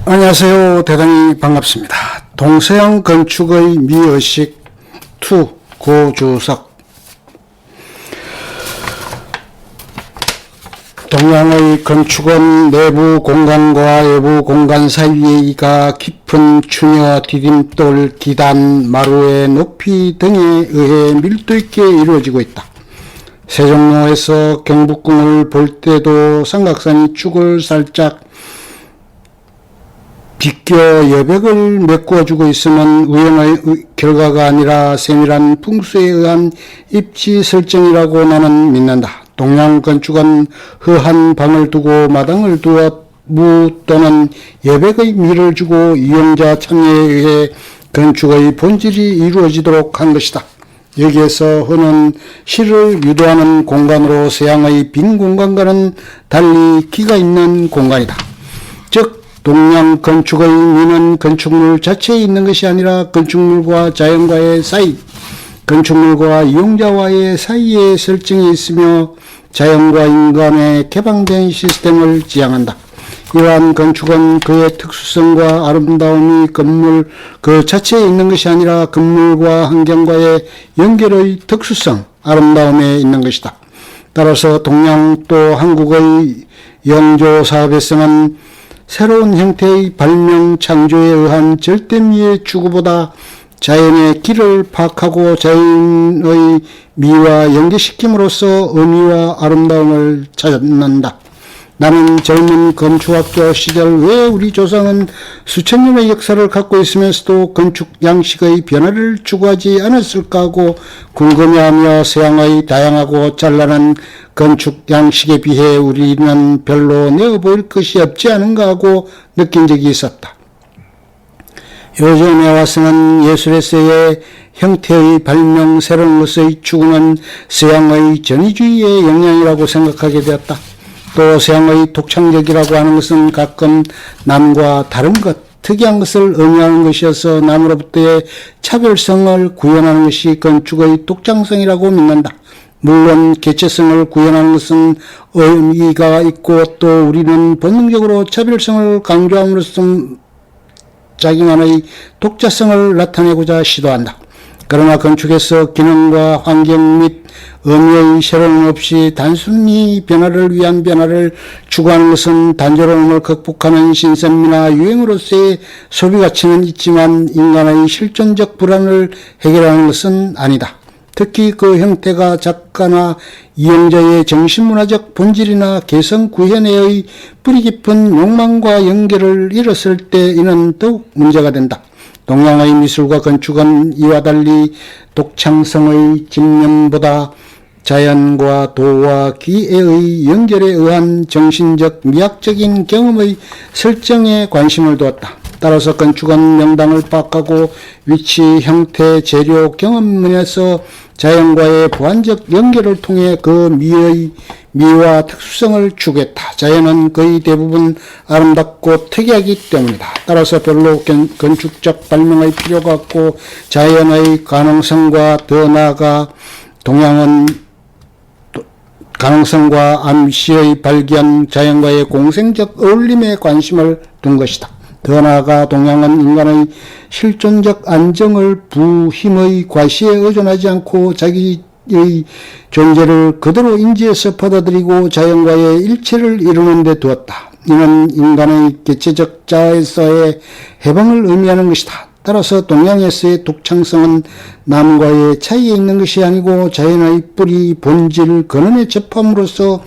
안녕하세요. 대단히 반갑습니다. 동서양 건축의 미의식 2 고주석. 동양의 건축은 내부 공간과 외부 공간 사이가 깊은 추녀, 디딤돌, 기단, 마루의 높이 등에 의해 밀도 있게 이루어지고 있다. 세종로에서 경복궁을 볼 때도 삼각산이 축을 살짝 비껴 여백을 메꾸어주고 있으면 우연의 결과가 아니라 세밀한 풍수에 의한 입지 설정이라고 나는 믿는다. 동양 건축은 허한 방을 두고 마당을 두어 무 또는 여백의 미를 주고 이용자 참여에 의해 건축의 본질이 이루어지도록 한 것이다. 여기에서 허는 실을 유도하는 공간으로 서양의 빈 공간과는 달리 기가 있는 공간이다. 즉 동양 건축의 미는 건축물 자체에 있는 것이 아니라 건축물과 자연과의 사이, 건축물과 이용자와의 사이에 설정이 있으며 자연과 인간의 개방된 시스템을 지향한다. 이러한 건축은 그의 특수성과 아름다움이 건물 그 자체에 있는 것이 아니라 건물과 환경과의 연결의 특수성, 아름다움에 있는 것이다. 따라서 동양 또 한국의 영조 사업에서는 새로운 형태의 발명 창조에 의한 절대미의 추구보다 자연의 길을 파악하고 자연의 미와 연계시킴으로써 의미와 아름다움을 찾는다. 나는 젊은 건축학교 시절 왜 우리 조상은 수천 년의 역사를 갖고 있으면서도 건축 양식의 변화를 추구하지 않았을까 하고 궁금해하며 서양의 다양하고 찬란한 건축 양식에 비해 우리는 별로 내어 보일 것이 없지 않은가 하고 느낀 적이 있었다. 요즘에 와서는 예술에서의 형태의 발명, 새로운 것의 추구는 서양의 전위주의의 영향이라고 생각하게 되었다. 또 서양의 독창적이라고 하는 것은 가끔 남과 다른 것, 특이한 것을 의미하는 것이어서 남으로부터의 차별성을 구현하는 것이 건축의 독창성이라고 믿는다. 물론 개체성을 구현하는 것은 의미가 있고 또 우리는 본능적으로 차별성을 강조함으로써 자기만의 독자성을 나타내고자 시도한다. 그러나 건축에서 기능과 환경 및 의미의 새로움 없이 단순히 변화를 위한 변화를 추구하는 것은 단조로움을 극복하는 신선미나 유행으로서의 소비 가치는 있지만 인간의 실존적 불안을 해결하는 것은 아니다. 특히 그 형태가 작가나 이용자의 정신문화적 본질이나 개성 구현에의 뿌리 깊은 욕망과 연결을 잃었을 때 이는 더욱 문제가 된다. 동양의 미술과 건축은 이와 달리 독창성의 집념보다 자연과 도와 기애의 연결에 의한 정신적 미학적인 경험의 설정에 관심을 두었다. 따라서 건축은 명당을 파악하고 위치, 형태, 재료, 경험면에서 자연과의 보완적 연결을 통해 그 미와 특수성을 추구했다. 자연은 거의 대부분 아름답고 특이하기 때문이다. 따라서 별로 건축적 발명의 필요가 없고 자연의 가능성과 더 나아가 동양은 가능성과 암시의 발견, 자연과의 공생적 어울림에 관심을 둔 것이다. 더 나아가 동양은 인간의 실존적 안정을 부힘의 과시에 의존하지 않고 자기의 존재를 그대로 인지해서 받아들이고 자연과의 일체를 이루는 데 두었다. 이는 인간의 개체적 자아에서의 해방을 의미하는 것이다. 따라서 동양에서의 독창성은 남과의 차이에 있는 것이 아니고 자연의 뿌리, 본질, 근원에 접함으로써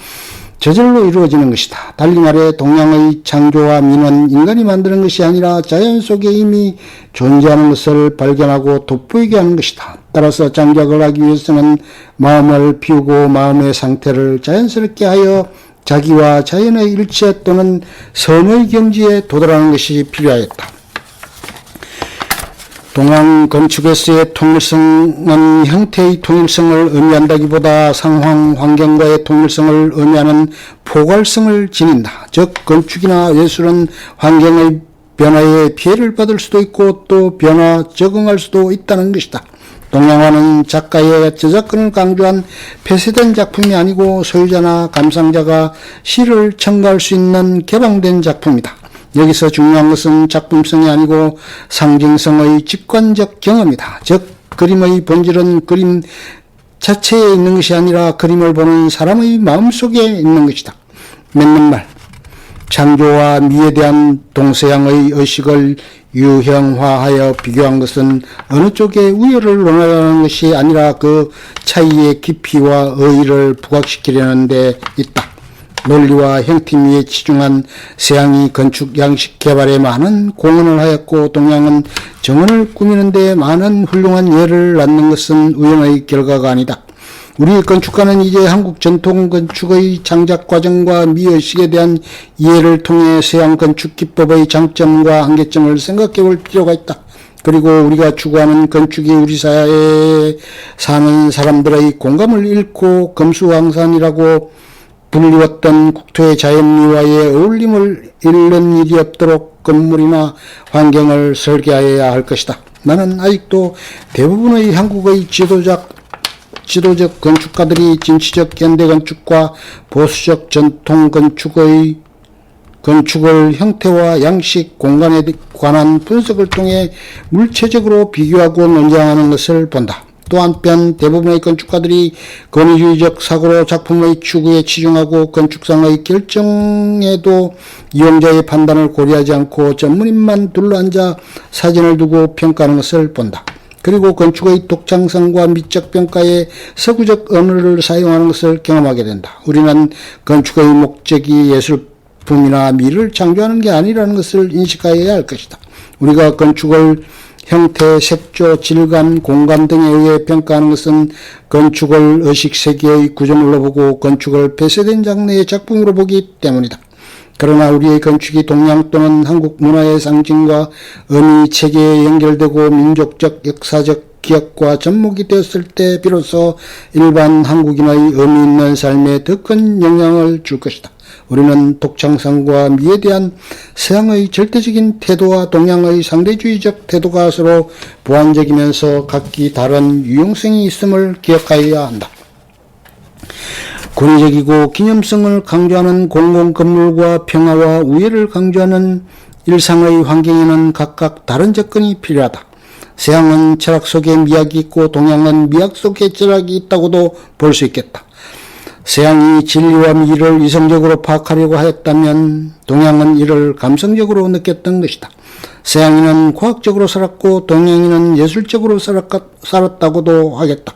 저절로 이루어지는 것이다. 달리 말해 동양의 창조와 미는 인간이 만드는 것이 아니라 자연 속에 이미 존재하는 것을 발견하고 돋보이게 하는 것이다. 따라서 창작을 하기 위해서는 마음을 비우고 마음의 상태를 자연스럽게 하여 자기와 자연의 일체 또는 선의 경지에 도달하는 것이 필요하였다. 동양 건축에서의 통일성은 형태의 통일성을 의미한다기보다 상황, 환경과의 통일성을 의미하는 포괄성을 지닌다. 즉 건축이나 예술은 환경의 변화에 피해를 받을 수도 있고 또 변화 적응할 수도 있다는 것이다. 동양화는 작가의 저작권을 강조한 폐쇄된 작품이 아니고 소유자나 감상자가 시를 첨가할 수 있는 개방된 작품이다. 여기서 중요한 것은 작품성이 아니고 상징성의 직관적 경험이다. 즉 그림의 본질은 그림 자체에 있는 것이 아니라 그림을 보는 사람의 마음속에 있는 것이다. 맞는 말. 창조와 미에 대한 동서양의 의식을 유형화하여 비교한 것은 어느 쪽의 우열을 논하려는 것이 아니라 그 차이의 깊이와 의의를 부각시키려는 데 있다. 논리와 형태미에 치중한 서양이 건축 양식 개발에 많은 공헌을 하였고 동양은 정원을 꾸미는 데 많은 훌륭한 예를 낳는 것은 우연의 결과가 아니다. 우리 건축가는 이제 한국 전통 건축의 창작 과정과 미의식에 대한 이해를 통해 서양 건축 기법의 장점과 한계점을 생각해 볼 필요가 있다. 그리고 우리가 추구하는 건축이 우리 사회에 사는 사람들의 공감을 잃고 금수왕산이라고 불리웠던 국토의 자연미와의 어울림을 잃는 일이 없도록 건물이나 환경을 설계하여야 할 것이다. 나는 아직도 대부분의 한국의 지도적 건축가들이 진취적 현대 건축과 보수적 전통 건축을 형태와 양식, 공간에 관한 분석을 통해 물체적으로 비교하고 논쟁하는 것을 본다. 또 한편 대부분의 건축가들이 권위주의적 사고로 작품의 추구에 치중하고 건축상의 결정에도 이용자의 판단을 고려하지 않고 전문인만 둘러앉아 사진을 두고 평가하는 것을 본다. 그리고 건축의 독창성과 미적 평가에 서구적 언어를 사용하는 것을 경험하게 된다. 우리는 건축의 목적이 예술품이나 미를 창조하는 게 아니라는 것을 인식하여야 할 것이다. 우리가 건축을 형태, 색조, 질감, 공간 등에 의해 평가하는 것은 건축을 의식세계의 구조물로 보고 건축을 폐쇄된 장르의 작품으로 보기 때문이다. 그러나 우리의 건축이 동양 또는 한국 문화의 상징과 의미 체계에 연결되고 민족적, 역사적 기억과 접목이 되었을 때 비로소 일반 한국인의 의미 있는 삶에 더 큰 영향을 줄 것이다. 우리는 독창성과 미에 대한 서양의 절대적인 태도와 동양의 상대주의적 태도가 서로 보완적이면서 각기 다른 유용성이 있음을 기억하여야 한다. 권위적이고 기념성을 강조하는 공공건물과 평화와 우애를 강조하는 일상의 환경에는 각각 다른 접근이 필요하다. 서양은 철학 속에 미학이 있고 동양은 미학 속에 철학이 있다고도 볼 수 있겠다. 서양이 진리와 미를 이성적으로 파악하려고 하였다면 동양은 이를 감성적으로 느꼈던 것이다. 서양인은 과학적으로 살았고 동양인은 예술적으로 살았다고도 하겠다.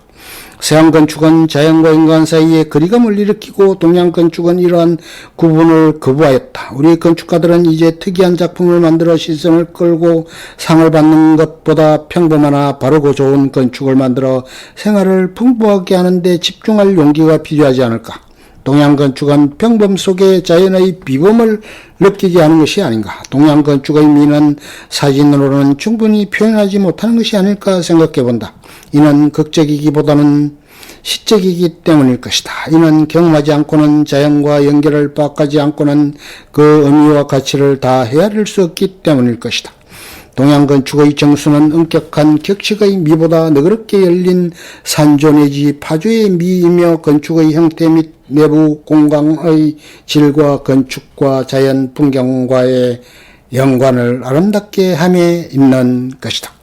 서양 건축은 자연과 인간 사이에 거리감을 일으키고 동양 건축은 이러한 구분을 거부하였다. 우리 건축가들은 이제 특이한 작품을 만들어 시선을 끌고 상을 받는 것보다 평범하나 바르고 좋은 건축을 만들어 생활을 풍부하게 하는 데 집중할 용기가 필요하지 않을까. 동양 건축은 평범 속에 자연의 비범을 느끼게 하는 것이 아닌가. 동양 건축의 미는 사진으로는 충분히 표현하지 못하는 것이 아닐까 생각해 본다. 이는 극적이기보다는 시적이기 때문일 것이다. 이는 경험하지 않고는 자연과 연결을 파악하지 않고는 그 의미와 가치를 다 헤아릴 수 없기 때문일 것이다. 동양 건축의 정수는 엄격한 격식의 미보다 너그럽게 열린 산조 내지 파조의 미이며 건축의 형태 및 내부 공간의 질과 건축과 자연 풍경과의 연관을 아름답게 함에 있는 것이다.